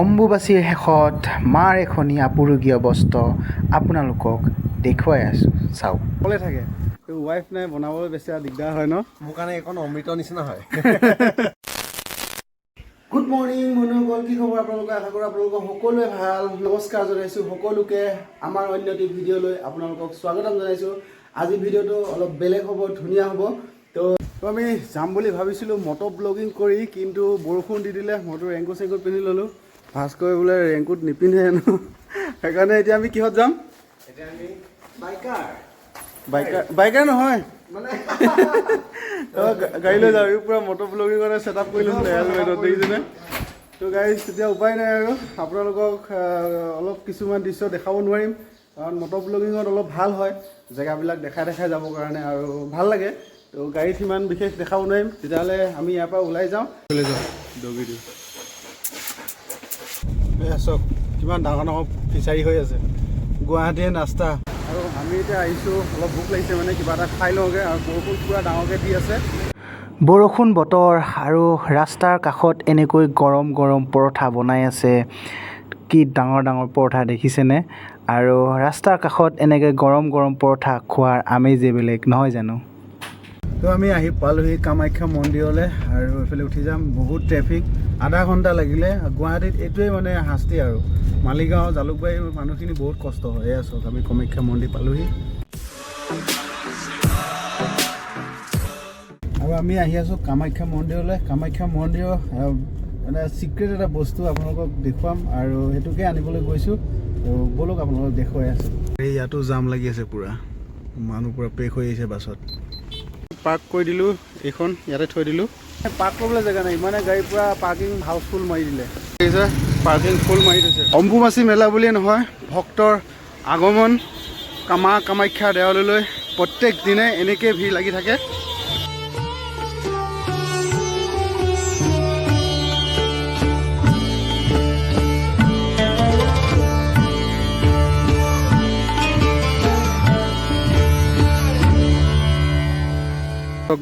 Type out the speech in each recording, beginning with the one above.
অম্বুবাচীৰ শেষত মাৰ এখনি আপুৰুগীয়া বস্ত্ৰ আপোনালোকক দেখুৱাই আছোঁ চাওক। অকলে থাকে ৱাইফ নাই বনাবলৈ বেছি দিগদাৰ হয় ন। মোৰ কাৰণে এখন অমৃত নিচিনা হয়। গুড মৰ্ণিং বন্ধুসকল, কি খবৰ আপোনালোকে? আশা কৰোঁ আপোনালোকক সকলোৱে ভাল। নমস্কাৰ জনাইছোঁ সকলোকে আমাৰ অন্য এটি ভিডিঅ'লৈ আপোনালোকক স্বাগতম জনাইছোঁ। আজি ভিডিঅ'টো অলপ বেলেগ হ'ব, ধুনীয়া হ'ব। তো আমি যাম বুলি ভাবিছিলোঁ মটৰ ব্লগিং কৰি, কিন্তু বৰষুণ দি দিলে। মইতো ৰেংকুট চেংকুট পিন্ধি ল'লোঁ, ভাস্কৰে বোলে ৰেংকুট নিপিন্ধে হেনো। সেইকাৰণে এতিয়া আমি কিহত যাম? এতিয়া আমি বাইকাৰ বাইকাৰ নহয় মানে গাড়ী লৈ যাওঁ। পূৰা মটৰ ব্লগিং কাৰণে ছেট আপ কৰি লৈছোঁ হেলমেটত, দেখিছেনে? তো গাড়ী তেতিয়া উপায় নাই আৰু আপোনালোকক অলপ কিছুমান দৃশ্য দেখাব নোৱাৰিম, কাৰণ মটৰ ব্লগিঙত অলপ ভাল হয় জেগাবিলাক দেখাই যাবৰ কাৰণে, আৰু ভাল লাগে। তো গাড়ীত সিমান বিশেষ দেখাব নোৱাৰিম। তেতিয়াহ'লে আমি ইয়াৰ পৰা ওলাই যাওঁ, দৌৰি দিওঁ। চাওক কিমান ডাঙৰ ডাঙৰ ফিচাৰী হৈ আছে, গুৱাহাটীৰ ৰাস্তা। আৰু আমি এতিয়া আহিছোঁ, অলপ ভোক লাগিছে মানে, কিবা এটা খাই লওঁগৈ। আৰু বৰষুণ পূৰা ডাঙৰকৈ দি আছে। বৰষুণ বতৰ আৰু ৰাস্তাৰ কাষত এনেকৈ গৰম গৰম পৰঠা বনাই আছে। কি ডাঙৰ ডাঙৰ পৰঠা দেখিছেনে? আৰু ৰাস্তাৰ কাষত এনেকৈ গৰম গৰম পৰঠা খোৱাৰ আমেজেই বেলেগ, নহয় জানো? তো আমি আহি পালোহি কামাখ্যা মন্দিৰলৈ, আৰু এইফালে উঠি যাম। বহুত ট্ৰেফিক, আধা ঘণ্টা লাগিলে। গুৱাহাটীত এইটোৱে মানে শাস্তি আৰু। মালিগাঁও জালুকবাৰী মানুহখিনি বহুত কষ্ট হয়। এয়া চাওক আমি কামাখ্যা মন্দিৰ পালোহি, আৰু আমি আহি আছোঁ কামাখ্যা মন্দিৰলৈ। কামাখ্যা মন্দিৰৰ মানে চিক্ৰেট এটা বস্তু আপোনালোকক দেখুৱাম, আৰু সেইটোকে আনিবলৈ গৈছোঁ। তো ব'লক আপোনালোকক দেখুৱাই আছোঁ। এই ইয়াতো জাম লাগি আছে পূৰা, মানুহ পূৰা পেক হৈ আহিছে বাছত। পাৰ্ক কৰি দিলোঁ, এইখন ইয়াতে থৈ দিলোঁ। পাৰ্ক কৰিবলৈ জেগা নাই, ইমানে গাড়ী পূৰা পাৰ্কিং হাউচফুল মাৰি দিলে। পাৰ্কিং ফুল মাৰি থৈছে। অম্বুবাচী মেলা বুলিয়ে নহয়, ভক্তৰ আগমন কামাখ্যা দেৱালয়লৈ প্ৰত্যেক দিনাই এনেকৈ ভিৰ লাগি থাকে।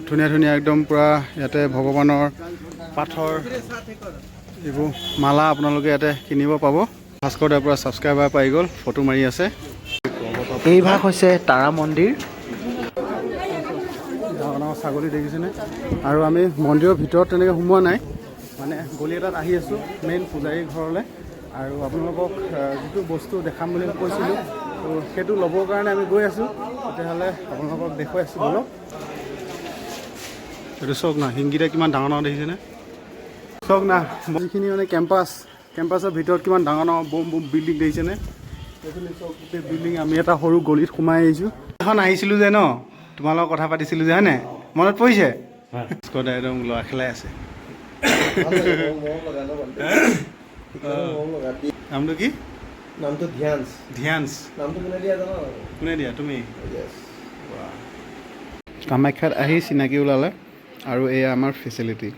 ধুনীয়া ধুনীয়া একদম পূৰা ইয়াতে ভগৱানৰ পাথৰ, এইবোৰ মালা আপোনালোকে ইয়াতে কিনিব পাব। ভাস্কৰ দাৰ পৰা ছাবস্ক্ৰাইবাৰ পাই গ'ল, ফটো মাৰি আছে। এই ভাগ হৈছে তাৰা মন্দিৰ। ডাঙৰ ডাঙৰ ছাগলী দেখিছেনে? আৰু আমি মন্দিৰৰ ভিতৰত তেনেকৈ সোমোৱা নাই, মানে গলি এটাত আহি আছোঁ মেইন পূজাৰীৰ ঘৰলৈ। আৰু আপোনালোকক যিটো বস্তু দেখাম বুলি কৈছিলোঁ, তো সেইটো ল'বৰ কাৰণে আমি গৈ আছোঁ। তেতিয়াহ'লে আপোনালোকক দেখুৱাই আছোঁ অলপ। এইটো চাওক না, শিংকেইটা কিমান ডাঙৰ ডাঙৰ দেখিছেনে? চাওক না, যিখিনি মানে কেম্পাছৰ ভিতৰত কিমান ডাঙৰ ডাঙৰ বম বিল্ডিং দেখিছেনে? এইখিনি চাওক গোটেই বিল্ডিং। আমি এটা সৰু গলিত সোমাই আহিছোঁ। এখন আহিছিলোঁ যে ন, তোমাৰ লগত কথা পাতিছিলোঁ যে, হয়নে? মনত পৰিছে? স্কদাই একদম ল'ৰা খেলাই আছে। নামটো কি? নামটো ধ্যান্স। নামটো কোনে দিয়া জানো? কোনে দিয়া? তুমি? কামাখ্যাত আহি চিনাকি ওলালে। আৰু এয়া আমাৰ ফেচিলিটি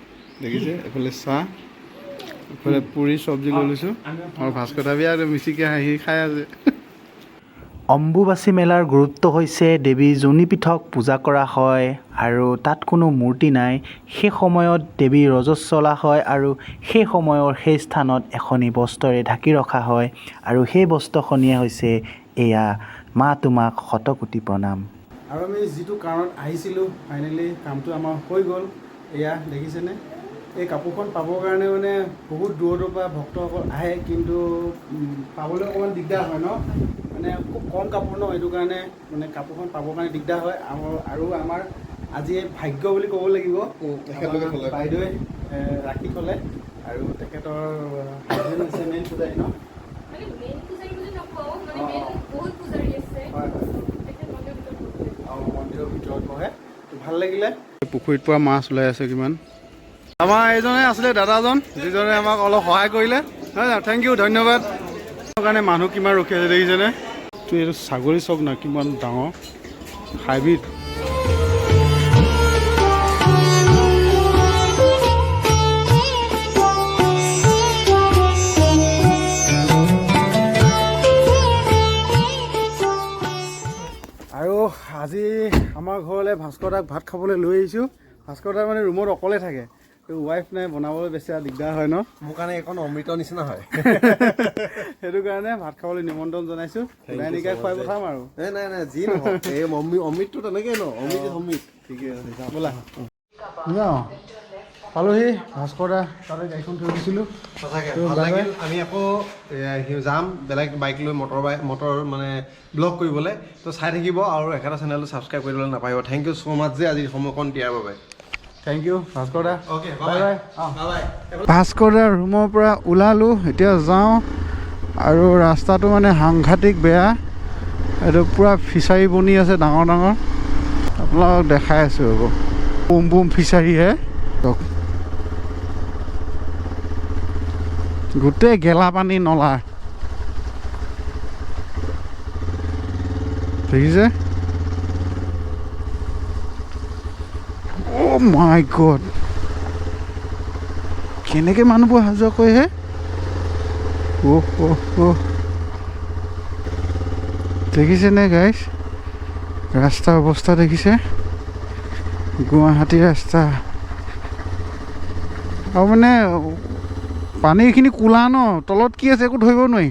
দেখিছে, এইফালে চাহ, এইফালে পুৰি চব্জি লৈ লৈছোঁ। আৰু ভাস্কৰ দাবি আৰু মিচিকে হাঁহি খাই আছে। অম্বুবাচী মেলাৰ গুৰুত্ব হৈছে দেৱী যোনিপীঠক পূজা কৰা হয়, আৰু তাত কোনো মূৰ্তি নাই। সেই সময়ত দেৱীৰ ৰজস্বলা হয়, আৰু সেই সময়ৰ সেই স্থানত এখনি বস্ত্ৰৰে ঢাকি ৰখা হয়। আৰু সেই বস্ত্ৰখনিয়ে হৈছে এয়া মা তোমাক শতকোটি প্ৰণাম। আৰু আমি যিটো কাৰণত আহিছিলোঁ, ফাইনেলি কামটো আমাৰ হৈ গ'ল। এয়া দেখিছেনে? এই কাপোৰখন পাবৰ কাৰণে মানে বহুত দূৰৰ পৰা ভক্তসকল আহে, কিন্তু পাবলৈ অকণমান দিগদাৰ হয় ন, মানে খুব কম কাপোৰ ন, সেইটো কাৰণে মানে কাপোৰখন পাবৰ কাৰণে দিগদাৰ হয়। আৰু আমাৰ আজি ভাগ্য বুলি ক'ব লাগিব, বাইদেৱে ৰাখি থ'লে। আৰু তেখেতৰ হাজবেণ্ড হৈছে মেইন পূজাৰী ন? হয়। মন্দিৰৰ ভিতৰত বহে, ভাল লাগিলে। পুখুৰীত পৰা মাছ ওলাই আছে কিমান। আমাৰ এইজনে আছিলে দাদাজন, যিজনে আমাক অলপ সহায় কৰিলে। হয় না? থেংক ইউ, ধন্যবাদ। কাৰণে মানুহ কিমান ৰখি আছে দেখিছেনে? তো এইটো ছাগলী চাওক না, কিমান ডাঙৰ হাইব্ৰিড। আৰু আজি আমাৰ ঘৰলৈ ভাস্কৰ দাক ভাত খাবলৈ লৈ আহিছোঁ। ভাস্কৰ দা মানে ৰুমত অকলে থাকে, ৱাইফ নাই বনাবলৈ বেছি দিগদাৰ হয় ন মোৰ কাৰণে এখন অমৃতৰ নিচিনা হয় সেইটো কাৰণে ভাত খাবলৈ নিমন্ত্ৰণ জনাইছোঁ নিকাই খুৱাই পঠাম আৰু নাই নাই যি নহওক এই অমৃতটো তেনেকেই ন অমৃত অমৃত ঠিকে আছে ব'লা যাওঁ পালোহি ভাস্কৰ দা তাতে গাড়ীখন থৈ দিছিলোঁ সঁচাকৈ ভাল লাগিল আমি আকৌ যাম বেলেগ বাইক লৈ মটৰ মানে ব্লগ কৰিবলৈ তো চাই থাকিব আৰু একেটা চেনেলটো ছাবস্ক্ৰাইব কৰিবলৈ নাপাহিব থেংক ইউ ছ' মাছ যে আজি সময়কণ দিয়াৰ বাবে thank you Bhaskar da okay bye bye bye Bhaskar দাৰ ৰুমৰ পৰা ওলালোঁ এতিয়া যাওঁ আৰু ৰাস্তাটো মানে সাংঘাতিক বেয়া এইটো পূৰা ফিচাৰী বনি আছে ডাঙৰ ডাঙৰ আপোনালোকক দেখাই আছোঁ ৰ'ব বুম বুম ফিচাৰীহে গোটেই গেলা পানী নলা দেখিছে অ' মাই গড কেনেকৈ মানুহবোৰ অহা যোৱা কৰে হে দেখিছেনে গাইজ ৰাস্তাৰ অৱস্থা দেখিছে গুৱাহাটীৰ ৰাস্তা আৰু মানে পানীখিনি কোলা ন তলত কি আছে একো ধৰিব নোৱাৰি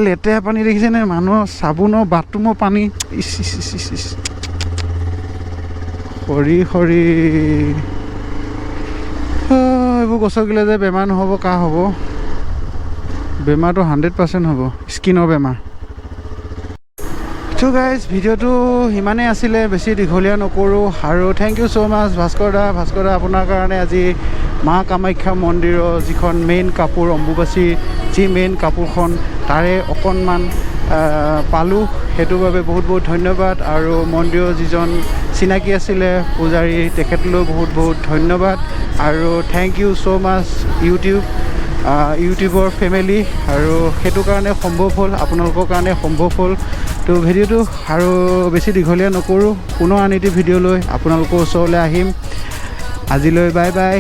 লেতেৰা পানী দেখিছেনে মানুহৰ চাবোনৰ বাথৰুমৰ পানী সৰি এইবোৰ গছকিলে যে বেমাৰ নহ'ব কাৰ হ'ব বেমাৰটো 100% হ'ব স্কিনৰ বেমাৰ চ' গাইজ ভিডিঅ'টো সিমানেই আছিলে বেছি দীঘলীয়া নকৰোঁ আৰু থেংক ইউ ছ' মাছ ভাস্কৰ দা আপোনাৰ কাৰণে আজি মা কামাখ্যা মন্দিৰৰ যিখন মেইন কাপোৰ অম্বুবাচীৰ যি মেইন কাপোৰখন তাৰে অকণমান পালোঁ সেইটোৰ বাবে বহুত বহুত ধন্যবাদ আৰু মন্দিৰৰ যিজন চিনাকি আছিলে পূজাৰী তেখেতলৈও বহুত বহুত ধন্যবাদ আৰু থেংক ইউ ছ' মাছ ইউটিউবৰ ফেমিলি আৰু সেইটো কাৰণে সম্ভৱ হ'ল আপোনালোকৰ কাৰণে সম্ভৱ হ'ল তো ভিডিঅ'টো আৰু বেছি দীঘলীয়া নকৰোঁ পুনৰ আন এটি ভিডিঅ' লৈ আপোনালোকৰ ওচৰলৈ আহিম আজিলৈ বাই বাই